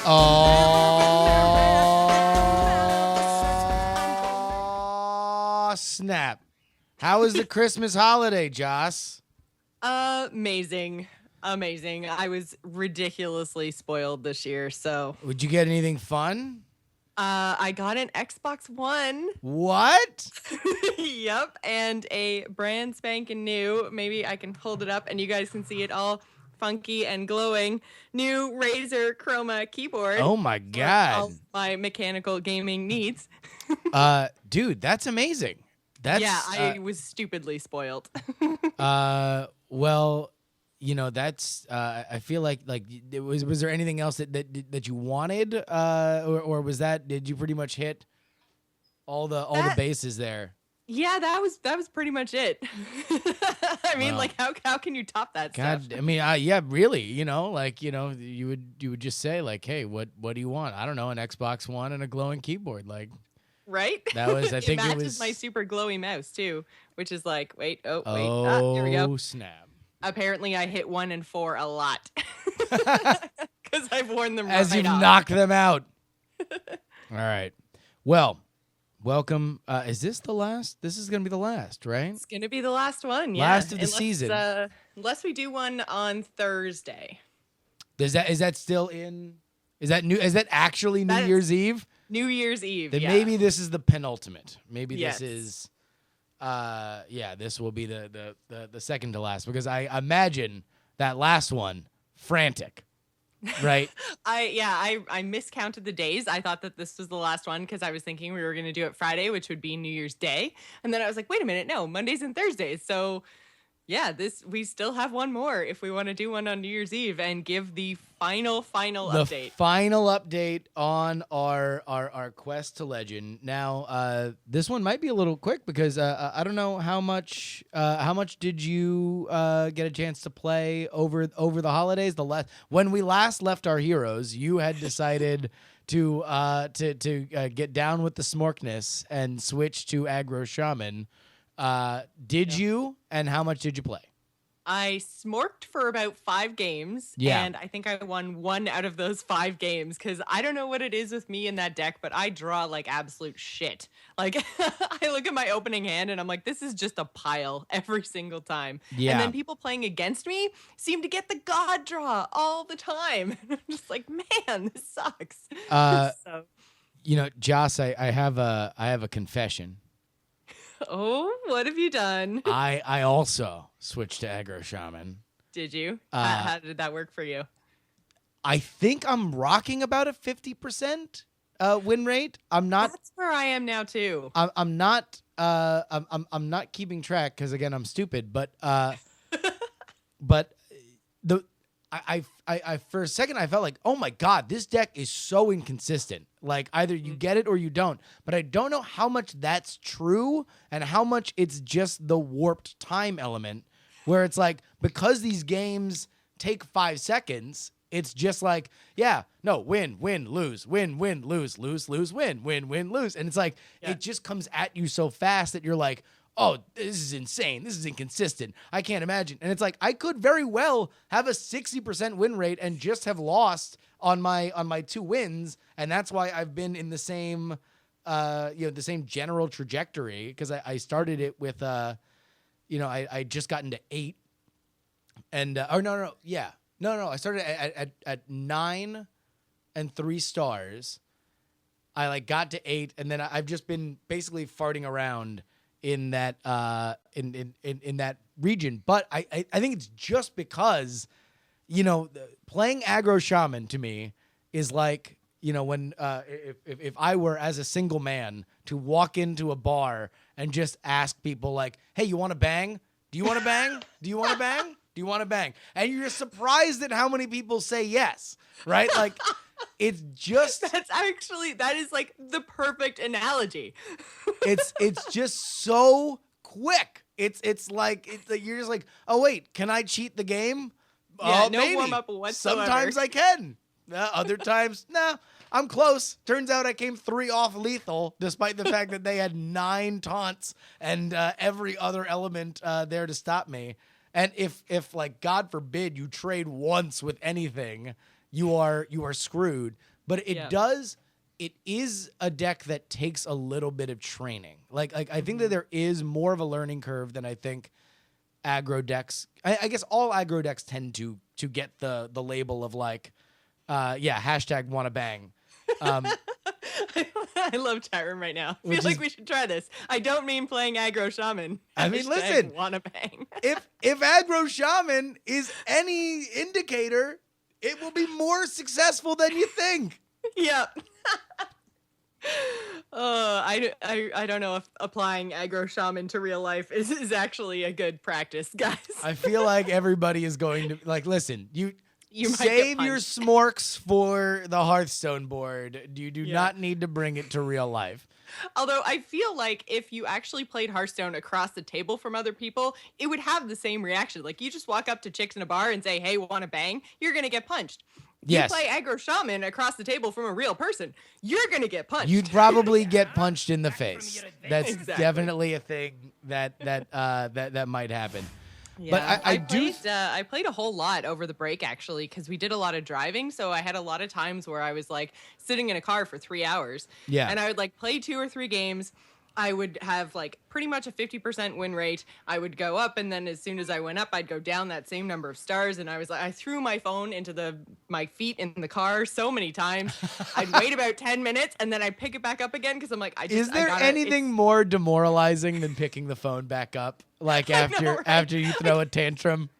Oh, snap. How was the Christmas holiday, Joce? Amazing. I was ridiculously spoiled this year, so Would you get anything fun? I got an Xbox One. What? Yep, and a brand spanking new, maybe I can hold it up and you guys can see it all funky and glowing, new Razer Chroma keyboard. Oh my for God. all my mechanical gaming needs. Dude, that's amazing. I was stupidly spoiled. Well, that's I feel like was there anything else that you wanted, or was that, did you pretty much hit all the bases there? Yeah, that was pretty much it. I mean, Wow. how can you top that God, stuff? I mean, yeah, really, you would just say like, hey, what do you want? I don't know, an Xbox One and a glowing keyboard, like. Right? That was, I think it matches was my super glowy mouse too, which is like, here we Oh, go. snap. Apparently I hit 1 and 4 a lot because I've worn them As right you've off. knocked them out. All right. Well, welcome. Is this the last? This is going to be the last, right? It's gonna be the last one. Yeah. Last of the season. Unless we do one on Thursday. Is that still in? Is that new? Is that actually New Year's Eve? New Year's Eve. Then yeah. maybe this is the penultimate. Maybe Yes. this is. This will be the second to last, because I imagine that last one frantic, right? I miscounted the days. I thought that this was the last one because I was thinking we were going to do it Friday, which would be New Year's Day. And then I was like, wait a minute, no, Mondays and Thursdays. So yeah, we still have one more if we want to do one on New Year's Eve and give the final update. The final update on our quest to legend. Now, this one might be a little quick because I don't know how much did you get a chance to play over the holidays. When we last left our heroes, you had decided to get down with the smorkness and switch to aggro Shaman. Did you, and how much did you play? I smorked for about 5 games, and I think I won 1 out of those 5 games because I don't know what it is with me in that deck, but I draw like absolute shit. Like, I look at my opening hand and I'm like, this is just a pile every single time. Yeah. And then people playing against me seem to get the god draw all the time. I'm just like, man, this sucks. So. Joce, I have a confession. Oh, what have you done? I also switched to aggro Shaman. Did you? How did that work for you? I think I'm rocking about a 50% win rate. I'm not. That's where I am now too. I'm not. I'm not keeping track because, again, I'm stupid. But I for a second I felt like, oh my God, this deck is so inconsistent. Like, either you get it or you don't. But I don't know how much that's true and how much it's just the warped time element, where it's like, because these games take 5 seconds, it's just like, win, lose, win, lose, lose, win, lose. And it's like, it just comes at you so fast that you're like, oh, this is insane. This is inconsistent. I can't imagine. And it's like, I could very well have a 60% win rate and just have lost on my 2 wins. And that's why I've been in the same, the same general trajectory. Because I started it with, I just got into 8. And, I started at 9 and 3 stars. I got to 8, and then I've just been basically farting around in that in that region. But I think it's just because, playing aggro Shaman to me is like, when if I were, as a single man, to walk into a bar and just ask people like, hey, you want to bang? Do you want to bang? Do you want to bang? Do you want to bang? And you're surprised at how many people say yes, right? Like, it's just... that is like the perfect analogy. it's just so quick. It's like you're just like, oh wait, can I cheat the game? Yeah, no maybe. warm up whatsoever. Sometimes I can. Other times, nah, I'm close. Turns out I came 3 off lethal, despite the fact that they had 9 taunts and every other element there to stop me. And if like, God forbid, you trade once with anything, you are screwed. but it Yeah. does. It is a deck that takes a little bit of training. Like I think that there is more of a learning curve than I think aggro decks. I guess all aggro decks tend to get the label of like, hashtag wanna bang. I love chat room right now. I Which feel like is- we should try this. I don't mean playing aggro shaman. I mean, Hashtag listen. wanna bang. if aggro shaman is any indicator, it will be more successful than you think. Yep. I don't know if applying aggro shaman to real life is actually a good practice, guys. I feel like everybody is going to like listen. You might get save your punched. smorks for the Hearthstone board. You do Yeah. not need to bring it to real life. Although I feel like if you actually played Hearthstone across the table from other people, it would have the same reaction. Like you just walk up to chicks in a bar and say, "Hey, wanna bang?" You're gonna get punched. Yes. You play aggro shaman across the table from a real person, you're gonna get punched. You'd probably get punched in the face. That's Exactly. definitely a thing that might happen. Yeah. But I do I played a whole lot over the break actually because we did a lot of driving. So I had a lot of times where I was like sitting in a car for 3 hours. Yeah. And I would like play 2 or 3 games. I would have like pretty much a 50% win rate. I would go up, and then as soon as I went up, I'd go down that same number of stars. And I was like, I threw my phone into my feet in the car so many times. I'd wait about 10 minutes, and then I'd pick it back up again because I'm like, Is there anything more demoralizing than picking the phone back up? Like after right? after you throw a tantrum?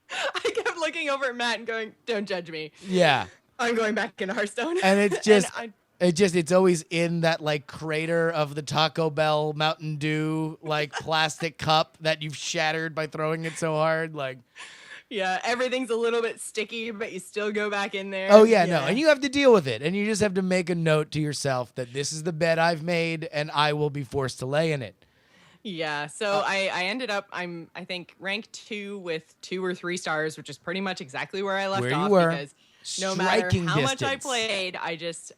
I kept looking over at Matt and going, "Don't judge me. Yeah. I'm going back into Hearthstone." And it's just I- it's always in that like crater of the Taco Bell Mountain Dew like plastic cup that you've shattered by throwing it so hard. Like, Yeah, everything's a little bit sticky, but you still go back in there. oh yeah, no, and you have to deal with it, and you just have to make a note to yourself that this is the bed I've made, and I will be forced to lay in it. Yeah, so I ended up, I think, rank 2 with 2 or 3 stars, which is pretty much exactly where I left Where you off were. because no matter Striking how much I distance. played,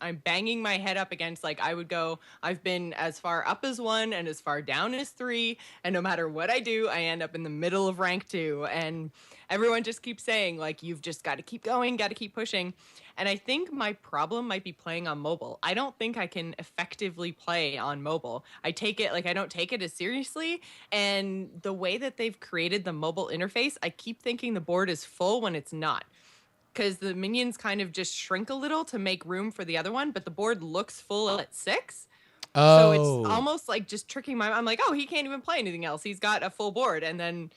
I'm banging my head up against, like, I've been as far up as 1 and as far down as 3, and no matter what I do, I end up in the middle of rank 2, and everyone just keeps saying, like, you've just got to keep going, got to keep pushing. And I think my problem might be playing on mobile. I don't think I can effectively play on mobile. I don't take it as seriously. And the way that they've created the mobile interface, I keep thinking the board is full when it's not. Because the minions kind of just shrink a little to make room for the other one, but the board looks full at 6. So Oh, it's almost like just tricking I'm like, oh, he can't even play anything else. He's got a full board. And then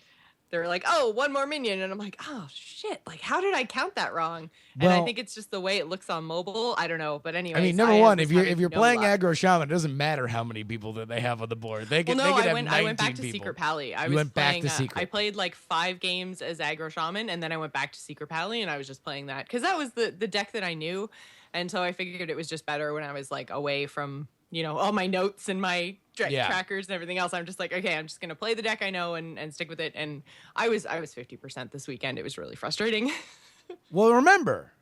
they're like, oh, one more minion. And I'm like, oh, shit. Like, how did I count that wrong? And I Well- think it's just the way it looks on mobile. I don't know. But anyway, I mean, number one, if you're playing aggro shaman, it doesn't matter how many people that they have on the board. They Well, can no, they could have I went 19 back to people. Secret Pally. I You was went back playing, to Secret. I played like 5 games as aggro shaman, and then I went back to Secret Pally, and I was just playing that because that was the deck that I knew, and so I figured it was just better when I was like away from all my notes and my Yeah. trackers and everything else. I'm just like, okay, I'm just gonna play the deck I know and stick with it. And I was 50% this weekend. It was really frustrating. Well, remember,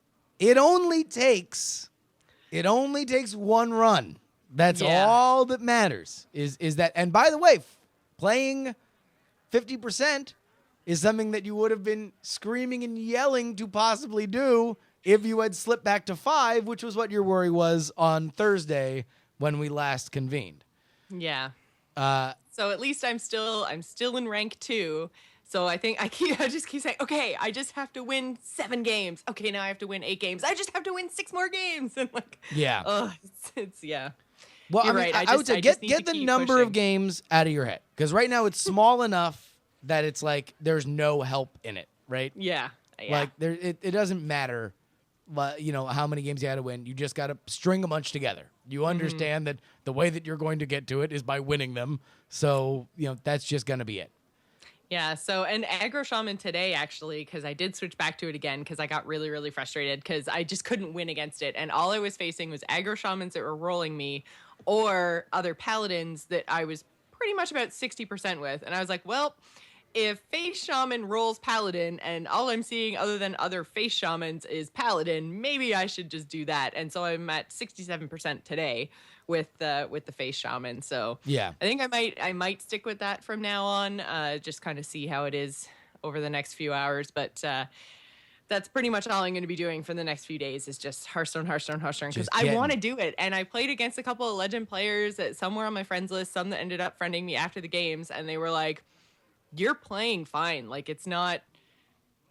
it only takes one run. That's Yeah. all that matters. Is that? And by the way, playing 50% is something that you would have been screaming and yelling to possibly do if you had slipped back to 5, which was what your worry was on Thursday when we last convened. Yeah. Uh, So at least I'm still in rank 2. So I think I just keep saying, okay, I just have to win 7 games. Okay, now I have to win 8 games. I just have to win 6 more games. And like, yeah. oh, it's yeah. Well, You're I mean, right. I would say I just need get to the keep number of pushing. games out of your head, because right now it's small enough that it's like there's no help in it, right? Yeah. Like it doesn't matter, how many games you had to win. You just got to string a bunch together. You understand that the way that you're going to get to it is by winning them. So that's just gonna be it. Yeah, so, and aggro shaman today, actually, because I did switch back to it again because I got really, really frustrated because I just couldn't win against it. And all I was facing was aggro shamans that were rolling me or other paladins that I was pretty much about 60% with. And I was like, well, if face shaman rolls paladin and all I'm seeing other than other face shamans is paladin, maybe I should just do that. And so I'm at 67% today with the face shaman. So Yeah. I think I might stick with that from now on. Just kind of see how it is over the next few hours. But That's pretty much all I'm going to be doing for the next few days is just Hearthstone, because Just I getting- want to do it. And I played against a couple of legend players that somewhere on my friends list, some that ended up friending me after the games, and they were like, you're playing fine. Like, it's not,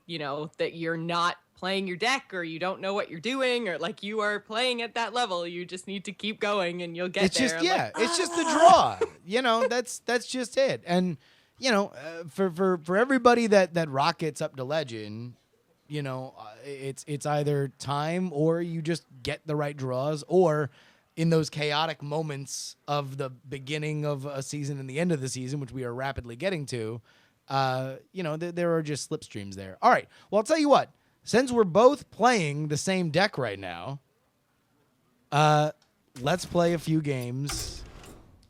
that you're not playing your deck or you don't know what you're doing or like you are playing at that level. You just need to keep going and you'll get it's there. just I'm like, it's just the draw. That's just it. And for everybody that rockets up to legend, it's either time or you just get the right draws, or in those chaotic moments of the beginning of a season and the end of the season, which we are rapidly getting to, there are just slipstreams there. All right. Well, I'll tell you what. Since we're both playing the same deck right now, let's play a few games.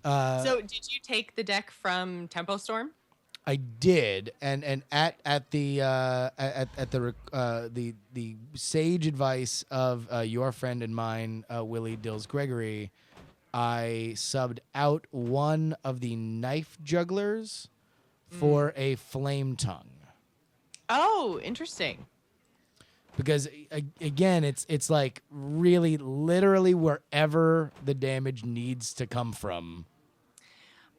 So did you take the deck from Tempo Storm? I did, and at the sage advice of your friend and mine, Willie Dills Gregory, I subbed out one of the knife jugglers for a flame tongue. Oh, interesting. Because again, it's like really literally wherever the damage needs to come from.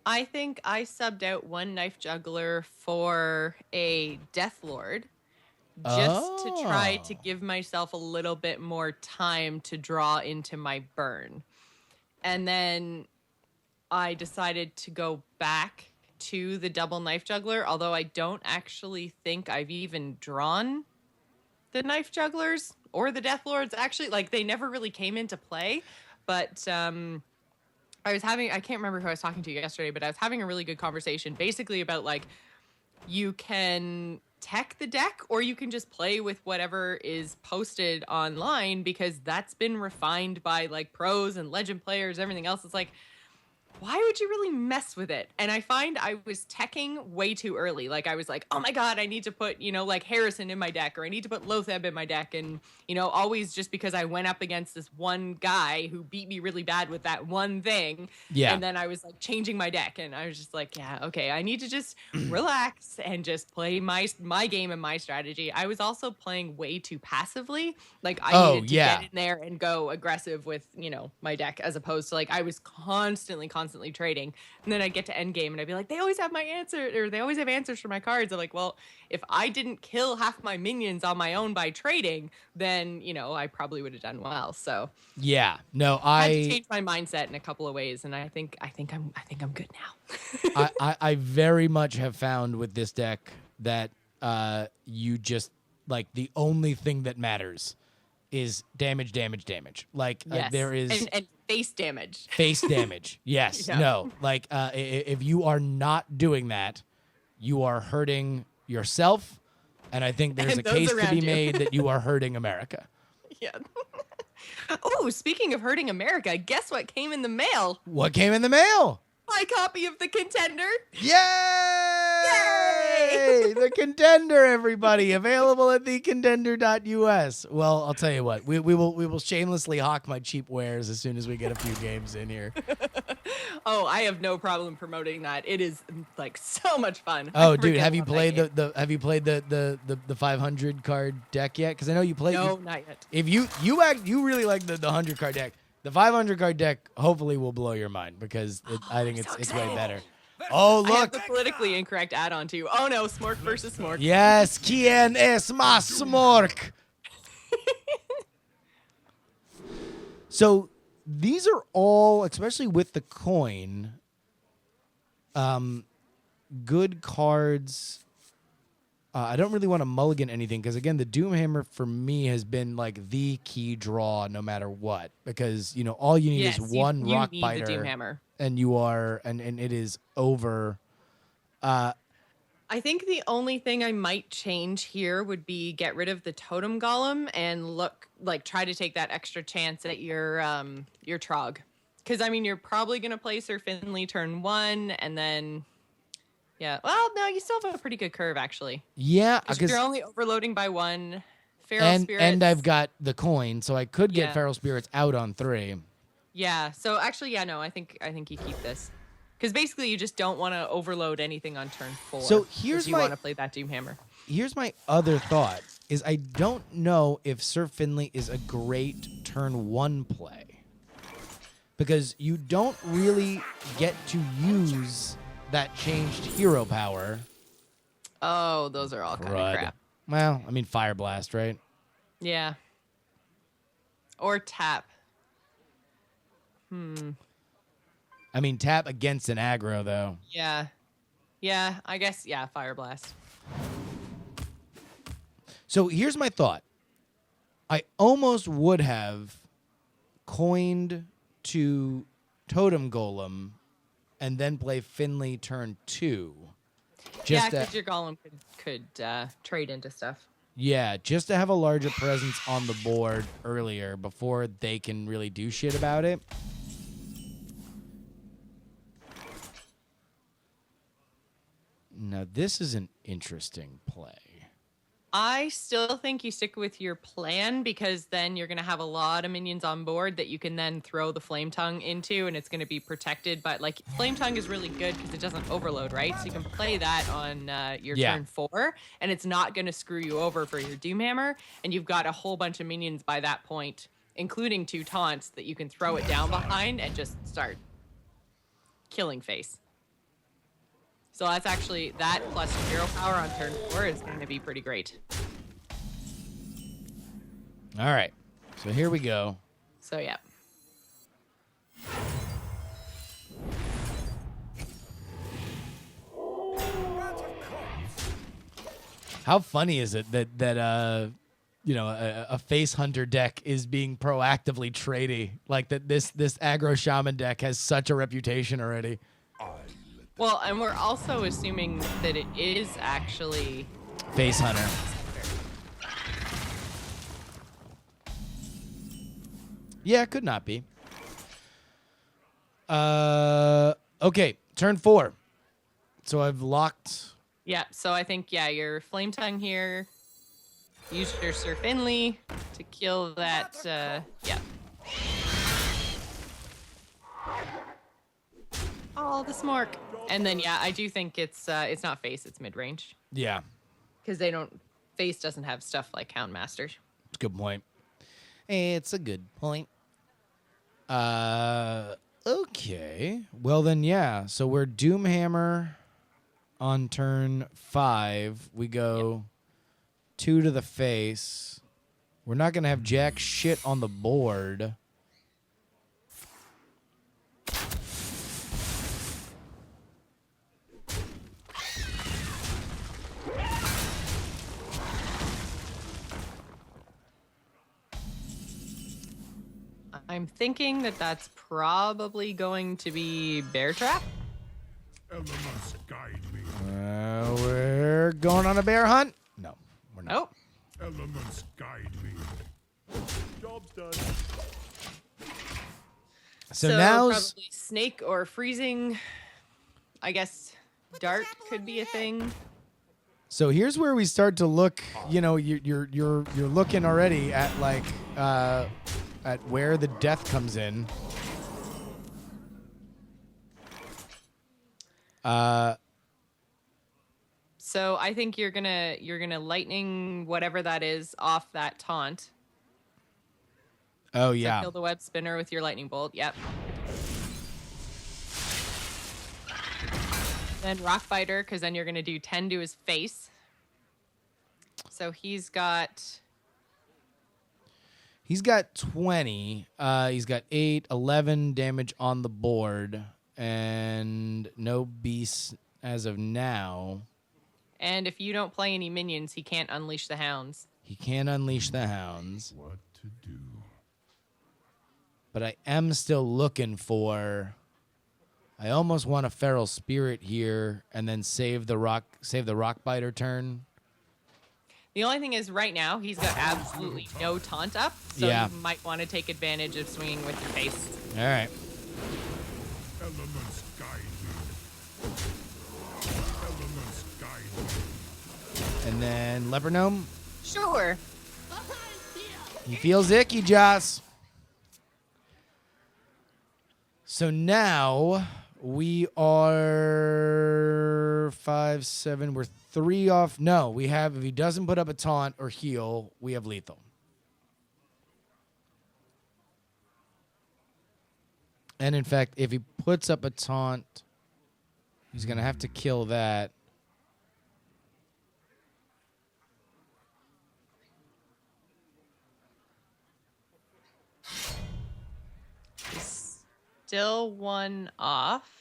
I think I subbed out one knife juggler for a Death Lord just to try to give myself a little bit more time to draw into my burn. And then I decided to go back to the double knife juggler, although I don't actually think I've even drawn the knife jugglers or the Death Lords. Actually, like, they never really came into play, but I can't remember who I was talking to yesterday, but I was having a really good conversation basically about, like, you can tech the deck or you can just play with whatever is posted online, because that's been refined by, like, pros and legend players, everything else. It's like, why would you really mess with it? And I find I was teching way too early. Like, I was like, oh my God, I need to put, like, Harrison in my deck, or I need to put Lotheb in my deck. And, always just because I went up against this one guy who beat me really bad with that one thing. Yeah. And then I was, like, changing my deck. And I was just like, yeah, okay, I need to just relax and just play my game and my strategy. I was also playing way too passively. Like, I needed to get in there and go aggressive with, my deck, as opposed to, like, I was constantly trading, and then I'd get to end game and I'd be like, they always have my answer, or they always have answers for my cards. I'm like, well, if I didn't kill half my minions on my own by trading, then I probably would have done well. So yeah, no, I had to change my mindset in a couple of ways, and I think I'm good now. I very much have found with this deck that you just, like, the only thing that matters is damage. Like, yes. There is and face damage. Face damage. Yes. Yeah. No. Like, if you are not doing that, you are hurting yourself, and I think there's And a those case to around be you. made that you are hurting America. Yeah. Oh, speaking of hurting America, guess what came in the mail? What came in the mail? My copy of The Contender. Yay! The Contender, everybody, available at thecontender.us. Well, I'll tell you what, we will shamelessly hawk my cheap wares as soon as we get a few games in here. Oh, I have no problem promoting that. It is, like, so much fun. Oh, I dude, freaking have you love played that game. have you played the 500 card deck yet? Because I know you played. No, not yet. If you really like the 100 card deck, the 500 card deck hopefully will blow your mind, because I think so it's way excited. better. Oh, I have look. the politically incorrect add-on too. Oh no, Smork versus Smork. Yes, ¿Quién es más Smork? So these are all, especially with the coin, good cards. I don't really want to mulligan anything, because, again, the Doomhammer for me has been, like, the key draw no matter what, because, all you need is one you rock need biter, the Doomhammer. and you are, and it is over. I think the only thing I might change here would be get rid of the Totem Golem and try to take that extra chance at your Trog. Because, I mean, you're probably going to play Sir Finley turn 1, and then... Yeah. Well, no, you still have a pretty good curve, actually. Yeah, Because you're only overloading by 1. Feral Spirits. And I've got the coin, so I could get Yeah. Feral Spirits out on 3. Yeah. So actually, yeah, no, I think you keep this. Because basically you just don't want to overload anything on turn 4. So here's you my- want to play that Doomhammer. Here's my other thought. is I don't know if Sir Finley is a great turn 1 play. Because you don't really get to use that changed hero power. Oh, those are all kind of crap. Well, I mean, Fire Blast, right? Yeah. Or tap. I mean, tap against an aggro, though. Yeah. Yeah, I guess, yeah, Fire Blast. So here's my thought. I almost would have coined to Totem Golem and then play Finley turn 2. Yeah, because your Golem could trade into stuff. Yeah, just to have a larger presence on the board earlier before they can really do shit about it. Now, this is an interesting play. I still think you stick with your plan because then you're going to have a lot of minions on board that you can then throw the Flame Tongue into, and it's going to be protected. But like Flame Tongue is really good because it doesn't overload, right? So you can play that on your turn 4, and it's not going to screw you over for your Doomhammer. And you've got a whole bunch of minions by that point, including 2 taunts that you can throw it down behind and just start killing face. So that's actually, that plus hero power on turn 4 is going to be pretty great. All right. So here we go. So, yeah. How funny is it that you know, a face hunter deck is being proactively tradey? Like that this aggro shaman deck has such a reputation already. Well, and we're also assuming that it is actually face hunter. Yeah, it could not be. Okay, turn 4. So I've locked. Yeah, so I think, yeah, your Flame Tongue here. Use your Sir Finley to kill that, yeah. Oh, the Smork. And then, yeah, I do think it's not face, it's mid-range. Yeah. Because face doesn't have stuff like Houndmaster. It's a good point. It's a good point. Okay. Well, then, yeah. So we're Doomhammer on turn 5. We go 2 to the face. We're not going to have jack shit on the board. I'm thinking that that's probably going to be Bear Trap. Elements guide me. We're going on a bear hunt? No, we're not. Nope. Elements guide me. Job's done. So now probably snake or freezing. I guess dart could be a thing. So here's where we start to look. You know, you're looking already at like at where the death comes in. So I think you're gonna lightning whatever that is off that taunt. Oh So yeah. kill the web spinner with your lightning bolt. Yep. Then rock biter, because then you're gonna do 10 to his face. So he's got 20. He's got 8, 11 damage on the board, and no beasts as of now. And if you don't play any minions, he can't unleash the hounds. He can't unleash the hounds. What to do? But I am still looking for. I almost want a feral spirit here, and then save the rock biter turn. The only thing is, right now he's got absolutely no taunt up, so Yeah. you might want to take advantage of swinging with your face. All right. Elements guide me. Elements guide me. And then leper gnome. Sure. He feels icky, Joce. So now we are 5, 7. We're 3 off. No, we have, if he doesn't put up a taunt or heal, we have lethal. And in fact, if he puts up a taunt, he's going to have to kill that. He's still 1 off.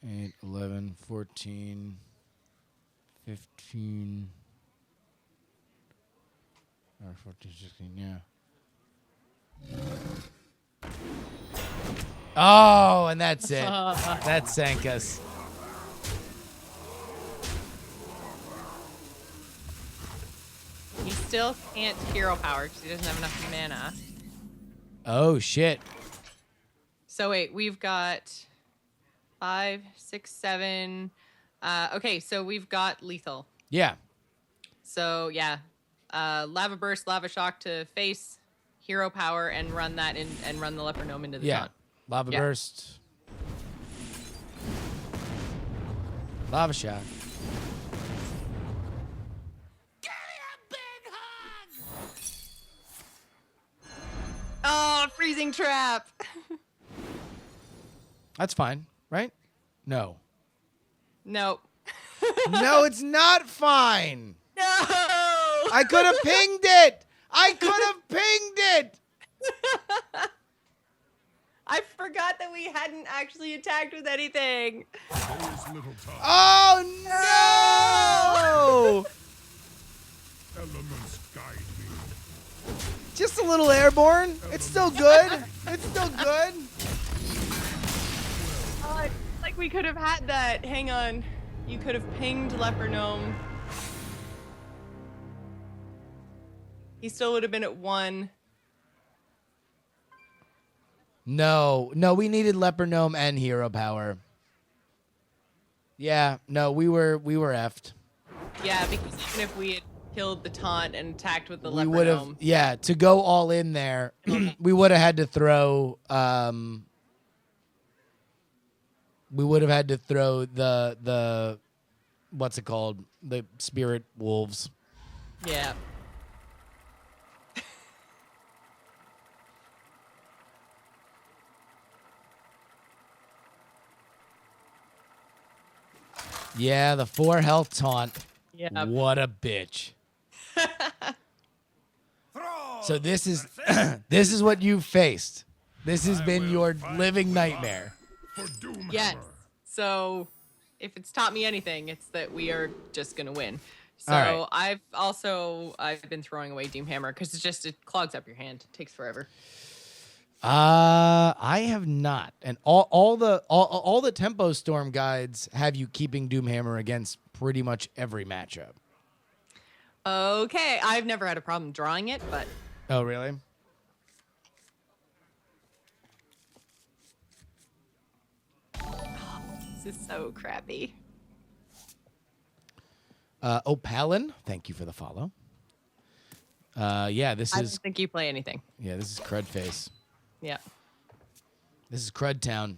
8, 11, 14, 15, or 14, 16, yeah. Oh, and that's it. That sank us. He still can't hero power because he doesn't have enough mana. Oh, shit. So wait, we've got 5, 6, 7. Okay, so we've got lethal. Yeah. So yeah, lava burst, lava shock to face, hero power, and run that in and run the leper gnome into the taunt. Lava burst. Lava shock. Oh, freezing trap. That's fine, right? No. Nope. No, it's not fine. No. I could have pinged it. I could have pinged it. I forgot that we hadn't actually attacked with anything. There's little time. Oh, no. Elements guide me. Just a little airborne. It's still good. It's still good. Oh, like we could have had that. Hang on. You could have pinged leper gnome. He still would have been at 1. No, we needed leper gnome and hero power. Yeah, no, we were effed. Yeah, because even if we had killed the taunt and attacked with the We leper would have, gnome, yeah, to go all in there, we would have had to throw, the what's it called? The spirit wolves. yeah. Yeah, the 4 health taunt. Yeah. What a bitch. So this is this is what you've faced. This has been your living nightmare. For Doomhammer. Yes. So if it's taught me anything, it's that we are just gonna win. So All right. I've been throwing away Doomhammer because it clogs up your hand. It takes forever. I have not, and all the tempo storm guides have you keeping Doomhammer against pretty much every matchup. Okay, I've never had a problem drawing it, but Oh, really? this is so crappy. Opalin, thank you for the follow. Yeah, this I is don't think you play anything. this is Crud Face. Yeah. This is Crud Town.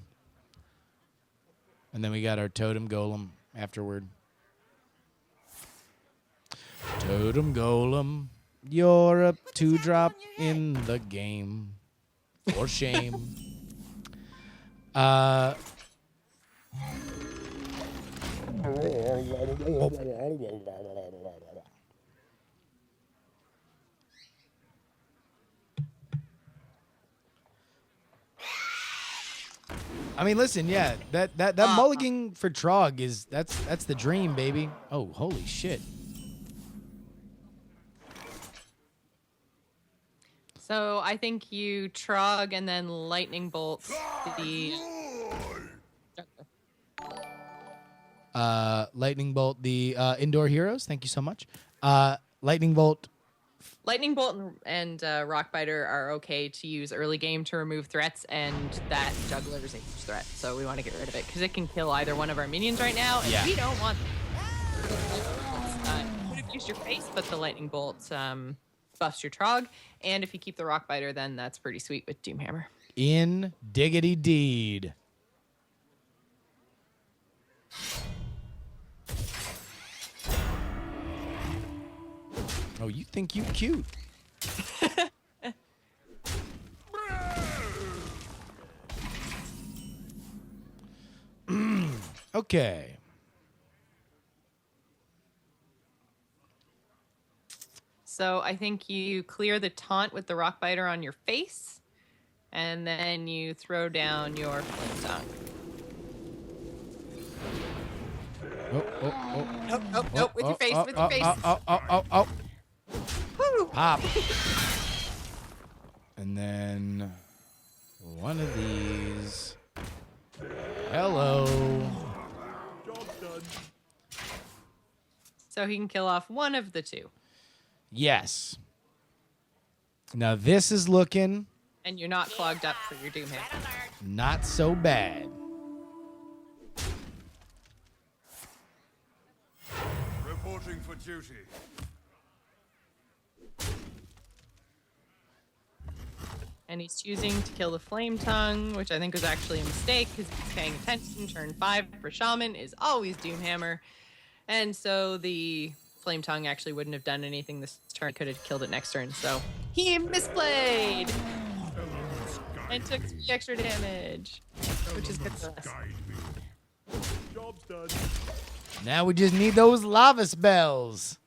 And then we got our Totem Golem afterward. Totem Golem, you're a 2-drop in the game. For shame. I mean, listen, yeah, that mulligan for Trog is that's the dream, baby. Oh, holy shit. So I think you Trog and then Lightning Bolt the Lightning Bolt, the indoor heroes. Thank you so much. Lightning Bolt. Lightning Bolt and Rockbiter are okay to use early game to remove threats, and that Juggler is a huge threat, so we want to get rid of it because it can kill either one of our minions right now, and we don't want them. You could have used your face, but the Lightning Bolt buffs your Trog, and if you keep the Rockbiter, then that's pretty sweet with Doomhammer. In diggity deed. Oh, you think you cute. Okay. So I think you clear the taunt with the rock biter on your face, and then you throw down your flint tongue. Nope, with your face, with your face. Woo! Pop. And then one of these. Hello. So he can kill off one of the two. Yes. Now this is looking And you're not clogged up for your Doomhammer. not so bad. Reporting for duty. And he's choosing to kill the Flame Tongue, which I think was actually a mistake because he's paying attention. Turn 5 for Shaman is always Doomhammer. And so the Flame Tongue actually wouldn't have done anything this turn. He could have killed it next turn. So he misplayed and took 3 extra damage, which is good for us. Guide me. Job's done. Now we just need those lava spells.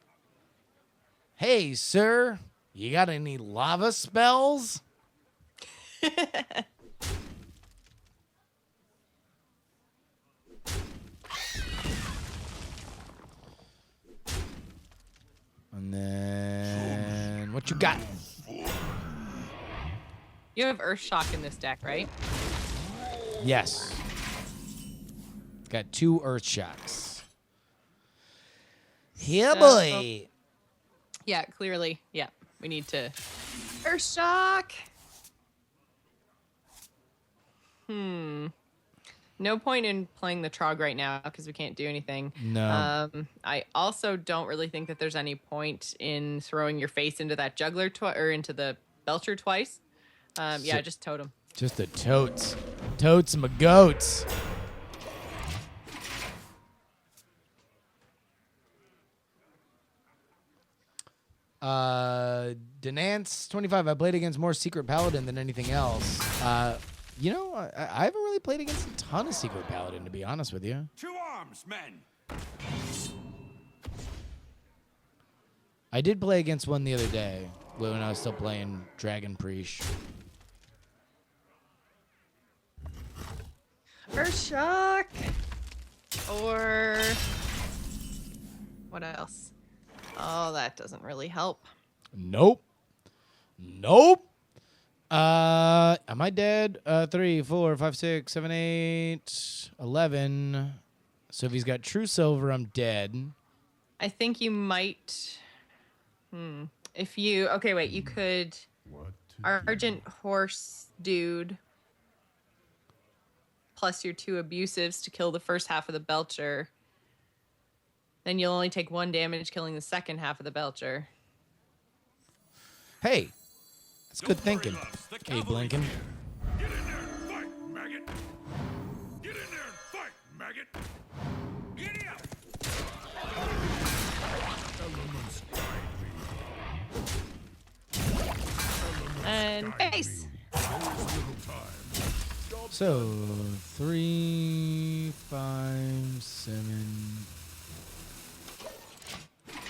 Hey, sir, you got any lava spells? And then what you got? You have Earth Shock in this deck, right? Yes. Got 2 earth shocks. Yeah, So- boy. Yeah, clearly. Yeah, we need to Earth Shock. No point in playing the Trog right now because we can't do anything. No. I also don't really think that there's any point in throwing your face into that juggler or into the Belcher twice. Yeah, just totem. Just the totes. Totes my goats. Denance 25. I played against more Secret Paladin than anything else. You know, I haven't really played against a ton of Secret Paladin, to be honest with you. To arms, men. I did play against one the other day when I was still playing Dragon Preach. Earth Shock. Or what else? Oh, that doesn't really help. Nope. Nope. Am I dead? 3, 4, 5, 6, 7, 8, 11. So if he's got True Silver, I'm dead. I think you might. If you okay, wait. You could What? Argent Horse dude plus your 2 abusives to kill the first half of the Belcher. Then you'll only take 1 damage killing the second half of the Belcher. Hey, that's good thinking. Hey, Blinken. Get in there and fight, maggot. Get in there and fight, maggot. Giddy up. Elements guide me. And face. There is little time. So 3, 5, 7.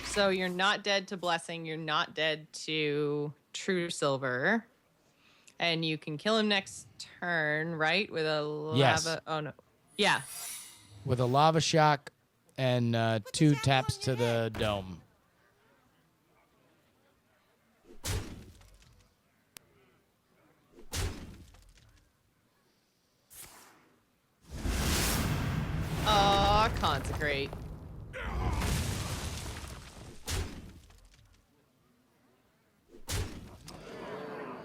So you're not dead to Blessing. You're not dead to True Silver. And you can kill him next turn, right? With a lava. Yes. Oh, no. Yeah. With a Lava Shock and 2 taps to the dome. Aw, Consecrate.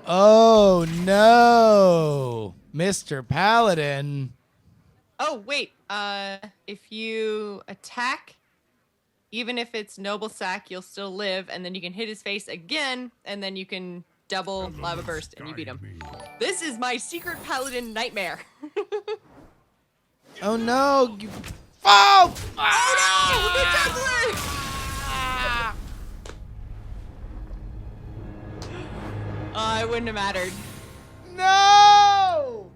Oh, no. Mr. Paladin. Oh, wait. If you attack, even if it's Noble Sack, you'll still live, and then you can hit his face again, and then you can double Lava Burst, and you beat him. This is my Secret Paladin nightmare. Oh, no. Oh! Oh, no! The juggler! it wouldn't have mattered. No!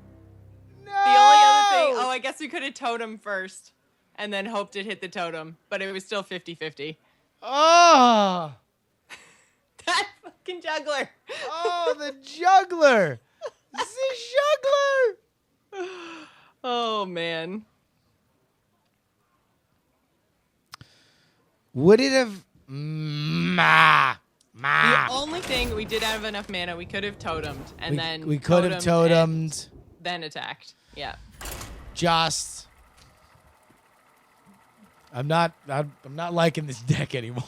No! The only other thing, I guess we could have totem first and then hoped it hit the totem, but it was still 50-50. Oh! That fucking juggler. Oh, the juggler! The juggler! Oh, man. Would it have... The only thing, we did have enough mana, we could have totemed, and then we could have totemed, then attacked. Yeah. Just... I'm not liking this deck anymore.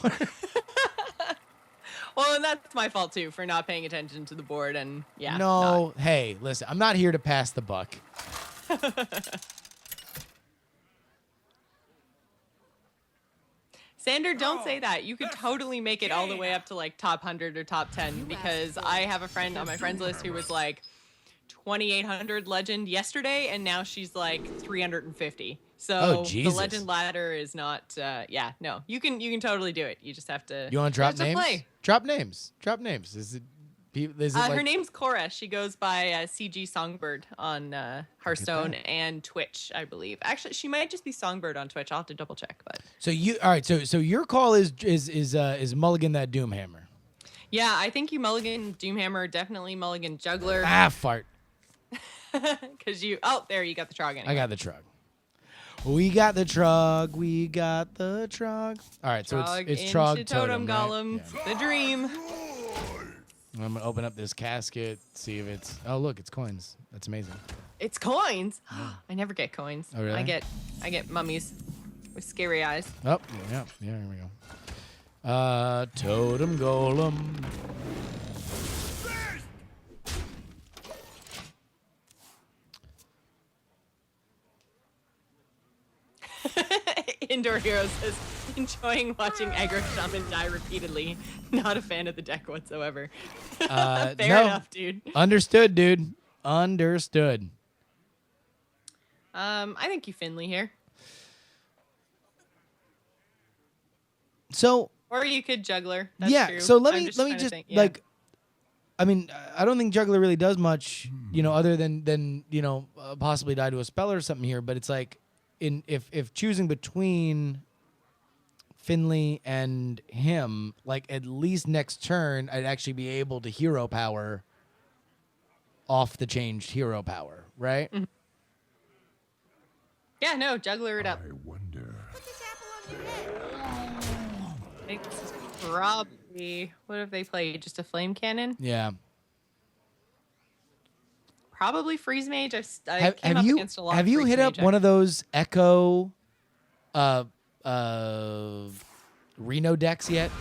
Well, and that's my fault too for not paying attention to the board and yeah. No, hey, listen, I'm not here to pass the buck. Sander, don't say that. You could totally make it all the way up to like top 100 or top 10 because I have a friend on my friends list who was like 2,800 legend yesterday and now she's like 350. So the legend ladder is not. Yeah, no, you can totally do it. You just have to. You want to drop names? Play. Drop names. Drop names. Is it like... Her name's Cora. She goes by CG Songbird on Hearthstone and Twitch, I believe. Actually, she might just be Songbird on Twitch. I'll have to double check. But all right. So your call is mulligan that Doomhammer. Yeah, I think you mulligan Doomhammer, definitely mulligan Juggler. Ah, fart. Because you. Oh, there you got the Trog. Anyway. I got the Trog. We got the Trog. We got the Trog. All right, so it's Trog Totem right? Golem. Yeah. The dream. I'm gonna open up this casket, see if it's. Oh, look, it's coins. That's amazing. It's coins. I never get coins. Oh, really? I get mummies with scary eyes. Oh, yeah. Here we go. Totem Golem. Indoor Hero says, enjoying watching aggro Shaman die repeatedly. Not a fan of the deck whatsoever. Fair enough, dude. Understood, dude. Understood. I think you Finley here. So. Or you could Juggler. That's yeah. true. So let me just think, yeah. like. I mean, I don't think Juggler really does much, other than possibly die to a spell or something here. But it's like, if choosing between Finley and him, like at least next turn, I'd actually be able to hero power off the changed hero power, right? Mm-hmm. Yeah, no, Juggler it up. I wonder. Put this apple on your head. I think this is probably, what have they played? Just a flame cannon? Yeah. Probably Freeze Mage. I came up against a lot have of you Freeze hit up Mage. one of those Echo Reno decks yet?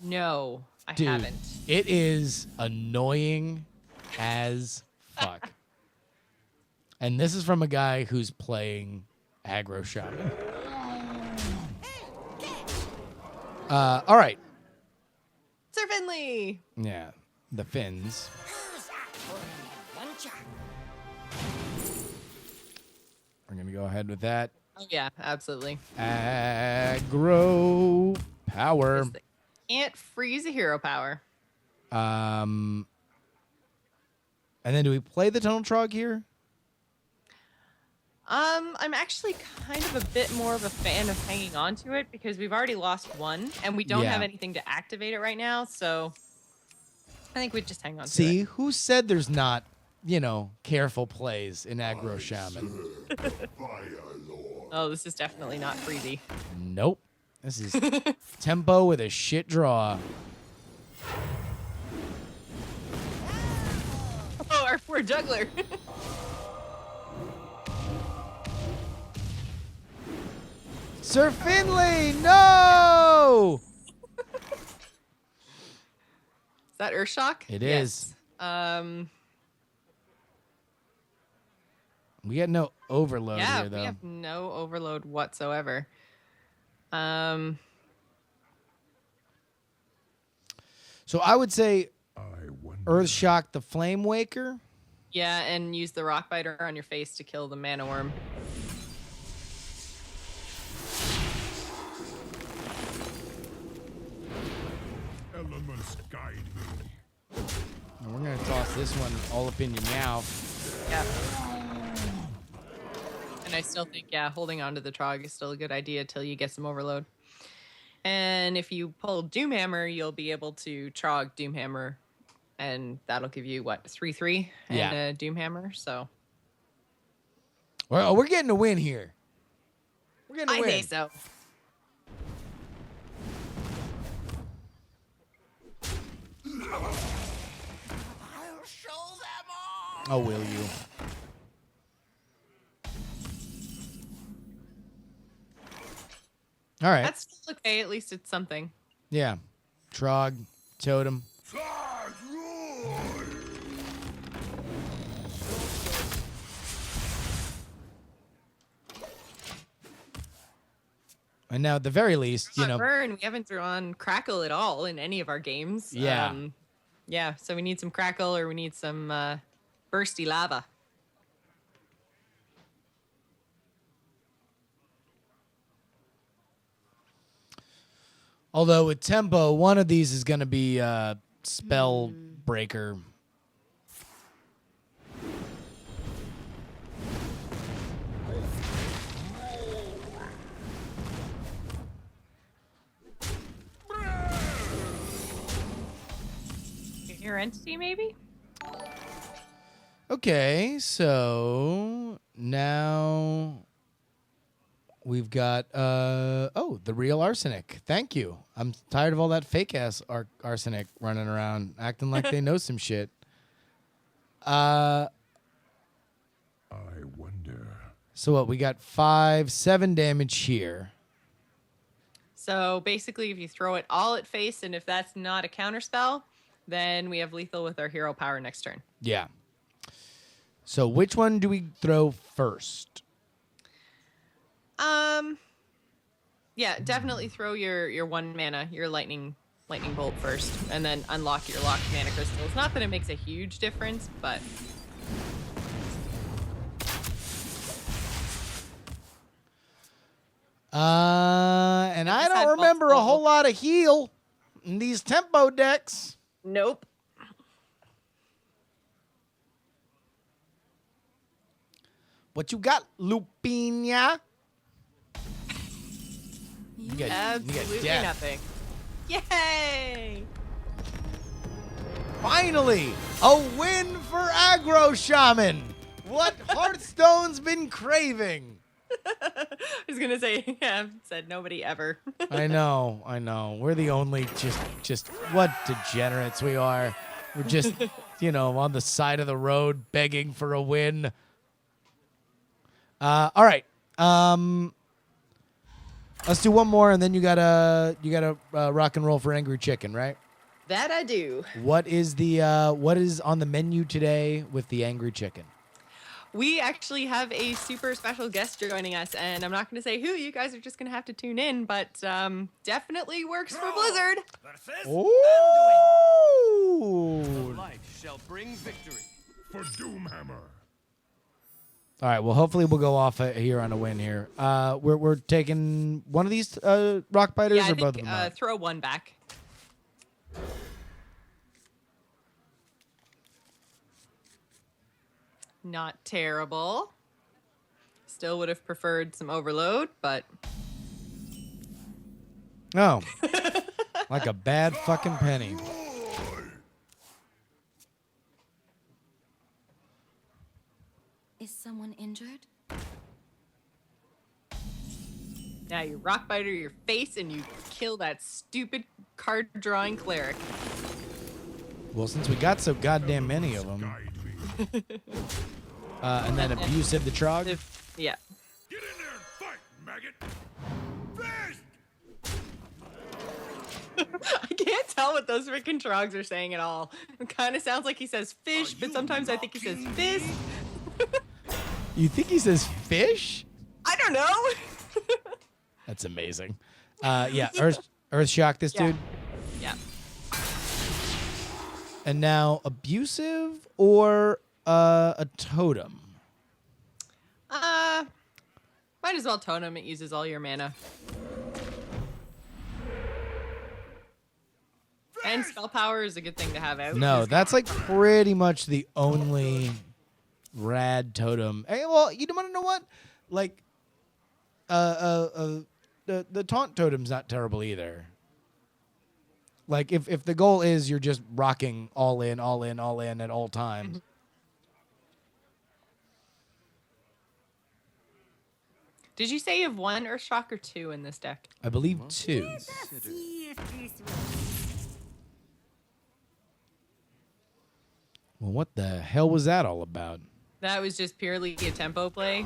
No, I Dude, haven't. It is annoying as fuck. And this is from a guy who's playing aggro Shaman. All right. Sir Finley! Yeah, the Finns. We're going to go ahead with that. Oh, yeah, absolutely. Aggro power. Can't freeze a hero power. And then do we play the Tunnel Trog here? I'm actually kind of a bit more of a fan of hanging on to it because we've already lost one and we don't have anything to activate it right now, so I think we just hang on to it. See, who said there's not, careful plays in aggro Shaman? Oh, this is definitely not freezy. Nope. This is tempo with a shit draw. Oh, our poor Juggler. Sir Finley, no! Is that Earthshock? It is. We got no overload here, though. We have no overload whatsoever. So I would say Earthshock the Flame Waker. Yeah, and use the Rock Biter on your face to kill the Mana Worm. Elements guide me. And we're going to toss this one all up in your mouth. Yeah. And I still think, yeah, holding on to the Trog is still a good idea till you get some overload. And if you pull Doomhammer, you'll be able to Trog Doomhammer, and that'll give you, what, 3/3 and Yeah. a Doomhammer, so. Well, we're getting a win here. We're getting a I win. say so. I'll show them all. Oh, will you? All right. That's still okay. At least it's something. Yeah. Trog, Totem. Charge roar! And now, at the very least, you know. Burn. We haven't thrown Crackle at all in any of our games. Yeah. Yeah, so we need some Crackle or we need some bursty lava. Although with tempo, one of these is going to be Spell Breaker. Your entity, maybe? Okay, so now we've got the real arsenic. Thank you. I'm tired of all that fake ass arsenic running around acting like they know some shit. I wonder. So what? We got 7 damage here. So basically, if you throw it all at face, and if that's not a counterspell, then we have lethal with our hero power next turn. Yeah. So which one do we throw first? Yeah, definitely throw your 1 mana, your lightning bolt first, and then unlock your locked mana crystals. Not that it makes a huge difference, but And I Just had don't remember a multiple- whole lot of heal in these tempo decks. nope. What you got, Lupina? You got Absolutely death. nothing. Yay! Finally, a win for aggro Shaman. What Hearthstone's been craving. I was gonna say, yeah, said nobody ever. I know. We're the only just what degenerates we are. We're just, on the side of the road begging for a win. All right. Let's do one more, and then you gotta rock and roll for Angry Chicken, right? That I do. What is on the menu today with the Angry Chicken? We actually have a super special guest joining us, and I'm not going to say who. You guys are just going to have to tune in, but definitely works for Blizzard. Versus Ooh! Life shall bring victory. for Doomhammer. All right. Well, hopefully we'll go off here on a win here. We're taking one of these rock biters Yeah, I or both of think them. out? throw one back. Not terrible. Still would have preferred some overload, but Oh, like a bad fucking penny. Is someone injured? now you rock biter your face and you kill that stupid card drawing cleric. Well, since we got so goddamn many of them, Guide me. and then abusive the Trog. Yeah. Get in there and fight, maggot. Fist! I can't tell what those freaking trogs are saying at all. It kind of sounds like he says fish, but sometimes I think he says fist. You think he says fish? I don't know. That's amazing. Yeah, Earth Shock this Yeah. dude. Yeah. And now abusive or a totem? Might as well totem. It uses all your mana. And spell power is a good thing to have out. No, that's like pretty much the only rad totem. Hey, well, you want to know what? Like, the taunt totem's not terrible either. Like, if the goal is you're just rocking all in at all times. Did you say you have 1 Earthshock or 2 in this deck? I believe 2. Well, what the hell was that all about? That was just purely a tempo play.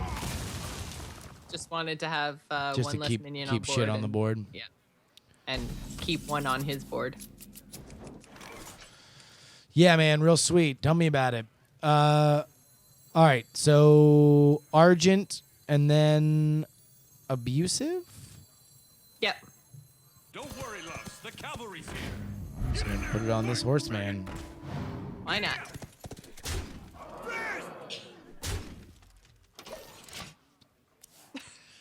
Just wanted to have Just one to less keep minion on board. shit on the board. Yeah. And keep one on his board. Yeah, man, real sweet. Tell me about it. All right, so Argent and then Abusive? Yep. Don't worry, loves. The cavalry's here. I'm just gonna put it on this horseman. Why not?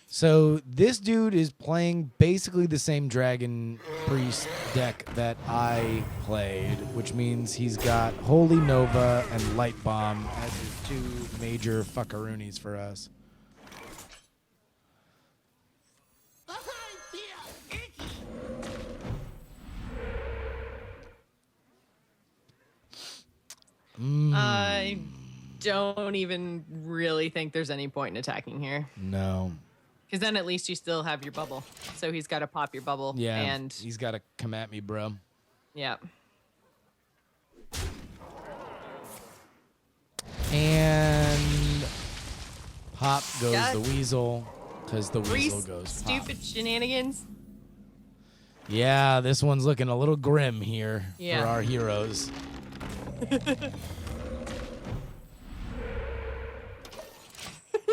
So this dude is playing basically the same Dragon Priest deck that I played, which means he's got Holy Nova and Light Bomb as his 2 major fuckaroonies for us. I don't even really think there's any point in attacking here. No. Because then at least you still have your bubble. So he's got to pop your bubble. Yeah, And he's got to come at me, bro. yeah. And pop goes Yeah. the weasel, because the weasel Reese, goes pop. stupid shenanigans. Yeah, this one's looking a little grim here Yeah. for our heroes.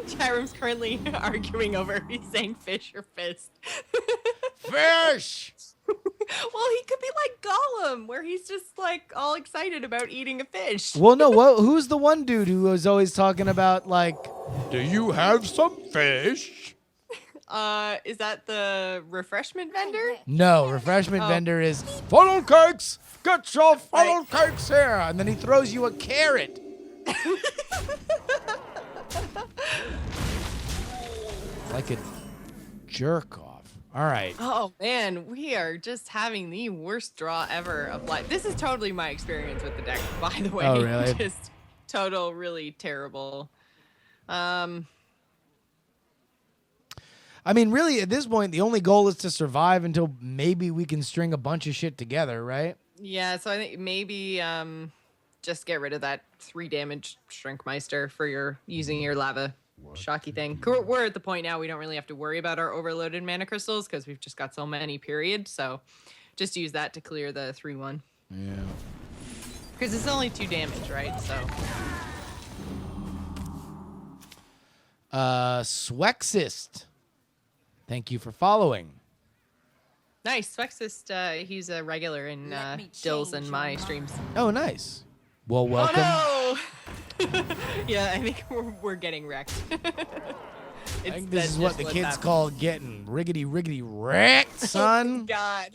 Tyram's currently arguing over if he's saying fish or fist. Fish! Well, he could be like Gollum, where he's just like all excited about eating a fish. Well, no, who's the one dude who was always talking about, like, do you have some fish? Is that the refreshment vendor? No, refreshment Oh. vendor is funnel cakes! Get your funnel cakes here! And then he throws you a carrot. Like a jerk off. All right. Oh man, we are just having the worst draw ever of life. This is totally my experience with the deck, by the way. Oh, really? Just total, really terrible. I mean, really, at this point, the only goal is to survive until maybe we can string a bunch of shit together, right? Yeah, so I think maybe just get rid of that 3 damage Shrinkmeister for your using your lava shocky thing. We're at the point now we don't really have to worry about our overloaded mana crystals because we've just got so many, period. So just use that to clear the 3/1. Yeah. Because it's only 2 damage, right? So Swexist. Thank you for following. nice. Swexist, he's a regular in Let me Dills change and my your streams. Oh, nice. Well, welcome. Oh no! Yeah, I think we're getting wrecked. I think this is what the kids call getting riggedy wrecked, son. God.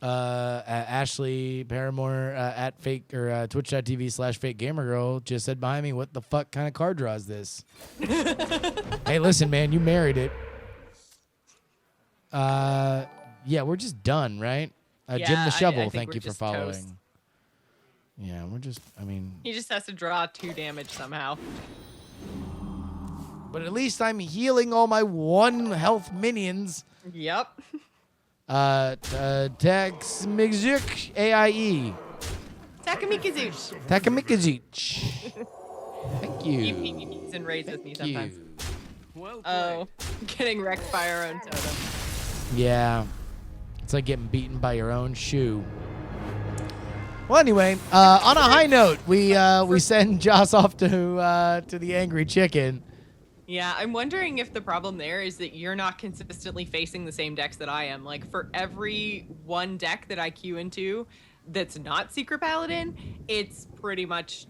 Ashley Paramore at fake or twitch.tv/fake gamer girl just said behind me, what the fuck kind of card draw is this? Hey, listen, man, you married it. Yeah, we're just done, right? Jim Yeah, the I Shovel, think thank we're you for just following. toast. Yeah, we're just, I mean, He just has to draw 2 damage somehow. but at least I'm healing all my 1 health minions. Yep. Takamikazuch AIE. Takamikazuch. Takamikazuch. Thank you. He meets and raids with me Thank sometimes. you. Well Oh, getting wrecked by our own totem. Yeah. It's like getting beaten by your own shoe. Well, anyway, on a high note, we send Joce off to the Angry Chicken. Yeah, I'm wondering if the problem there is that you're not consistently facing the same decks that I am. Like, for every 1 deck that I queue into that's not Secret Paladin, it's pretty much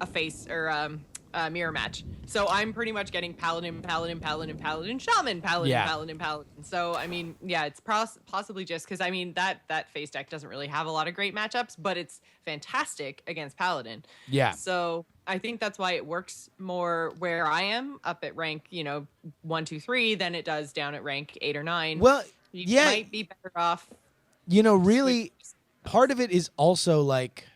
a face or mirror match. So I'm pretty much getting paladin, paladin, paladin, paladin, shaman, paladin, Yeah. paladin, paladin. So I mean, yeah, it's possibly just because I mean that face deck doesn't really have a lot of great matchups, but it's fantastic against paladin. Yeah. So I think that's why it works more where I am up at rank, 1, 2, 3 than it does down at rank 8 or 9. Well, you yeah. might be better off. Really, part of it is also like,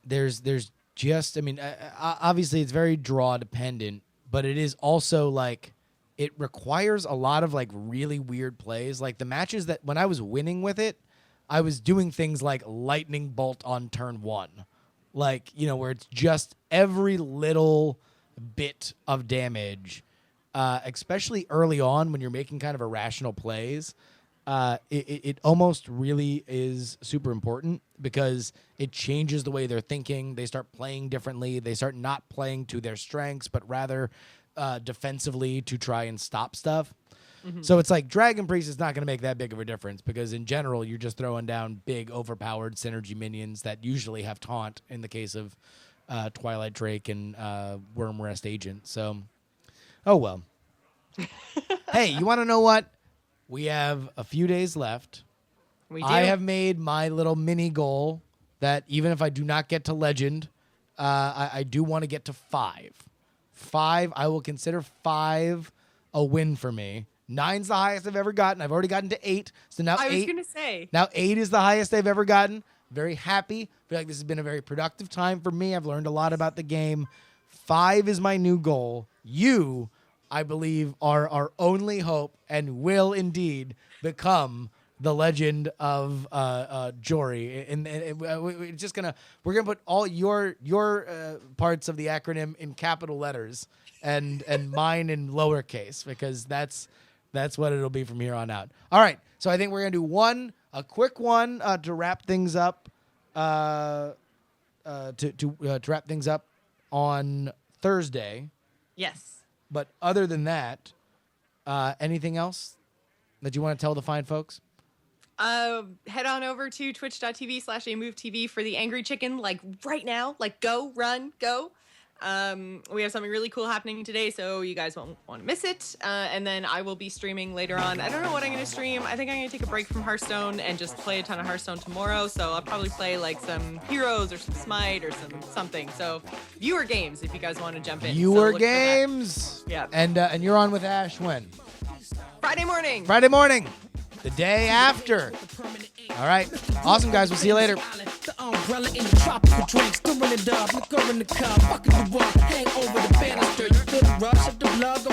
there's just, I mean, obviously it's very draw dependent, but it is also like, it requires a lot of like really weird plays. Like the matches that when I was winning with it, I was doing things like lightning bolt on turn 1. Like, where it's just every little bit of damage, especially early on when you're making kind of irrational plays. It almost really is super important because it changes the way they're thinking. They start playing differently. They start not playing to their strengths, but rather defensively to try and stop stuff. Mm-hmm. So it's like Dragon Priest is not going to make that big of a difference because in general, you're just throwing down big, overpowered synergy minions that usually have taunt in the case of Twilight Drake and Wormrest Agent. So, oh well. Hey, you want to know what? We have a few days left. We do. I have made my little mini goal that even if I do not get to Legend, I do want to get to 5. 5, I will consider 5 a win for me. 9's the highest I've ever gotten. I've already gotten to 8. So now I 8. was going to say. Now 8 is the highest I've ever gotten. Very happy. Feel like this has been a very productive time for me. I've learned a lot about the game. 5 is my new goal. You, I believe, are our only hope and will indeed become the legend of Jory. And we're gonna put all your parts of the acronym in capital letters and mine in lowercase because that's what it'll be from here on out. All right, so I think we're gonna do a quick one to wrap things up. To wrap things up on Thursday. Yes. But other than that, anything else that you want to tell the fine folks? Head on over to twitch.tv/amovetv for the Angry Chicken, like right now. Like go, run, go. We have something really cool happening today, so you guys won't want to miss it. And then I will be streaming later on. I don't know what I'm going to stream. I think I'm going to take a break from Hearthstone and just play a ton of Hearthstone tomorrow. So I'll probably play like some Heroes or some Smite or something. So viewer games, if you guys want to jump in. Viewer games. Yeah. And you're on with Ash when? Friday morning. Friday morning. The day after. All right. Awesome, guys. We'll see you later. The umbrella in the tropical drinks, stirring it up, liquor in the cup, fucking the rock, hang over the